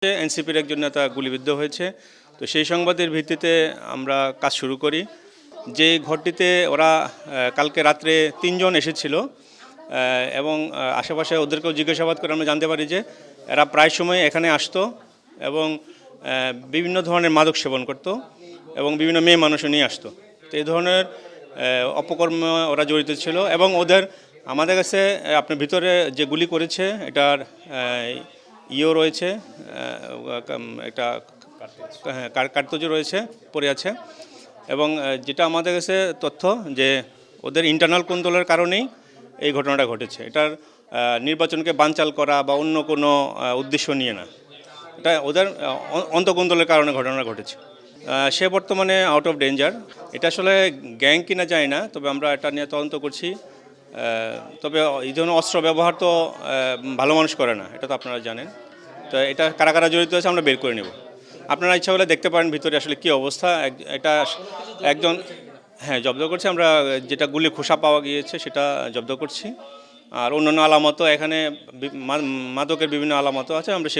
এনসিপির একজন নেতা গুলিবিদ্ধ হয়েছে। তো সেই সংবাদের ভিত্তিতে আমরা কাজ শুরু করি। যে ঘরটিতে ওরা কালকে রাত্রে ৩ জন এসেছিল এবং আশেপাশে ওদেরকেও জিজ্ঞাসাবাদ করে আমরা জানতে পারি যে এরা প্রায় সময় এখানে আসতো এবং বিভিন্ন ধরনের মাদক সেবন করত এবং বিভিন্ন মেয়ে মানুষও নিয়ে আসতো। তো এই ধরনের অপকর্ম ওরা জড়িত ছিল এবং ওদের আমাদের কাছে আপনার ভিতরে যে গুলি করেছে এটার ইও রয়েছে, একটা কার্তুজও রয়েছে, পড়ে আছে। এবং যেটা আমাদের কাছে তথ্য যে ওদের ইন্টারনাল কোন্দলের কারণেই এই ঘটনাটা ঘটেছে। এটার নির্বাচনকে বানচাল করা বা অন্য কোনো উদ্দেশ্য নিয়ে না, এটা ওদের অন্তঃকোন্দলের কারণে ঘটনা ঘটেছে। সে বর্তমানে আউট অফ ডেঞ্জার। এটা আসলে গ্যাং কিনা যায় না, তবে আমরা এটা নিয়ে তদন্ত করছি। তবে এই ধরনের অস্ত্র ব্যবহার তো ভালো মানুষ করে না, এটা তো আপনারা জানেন। তো এটা কারা কারা জড়িত আছে আমরা বের করে নেব। আপনারা ইচ্ছা হলে দেখতে পারেন ভিতরে আসলে কী অবস্থা। এটা একজন জব্দ করছি আমরা, যেটা গুলি খোসা পাওয়া গিয়েছে সেটা জব্দ করছি। আর অন্যান্য আলামতও এখানে মাদকের বিভিন্ন আলামতও আছে, আমরা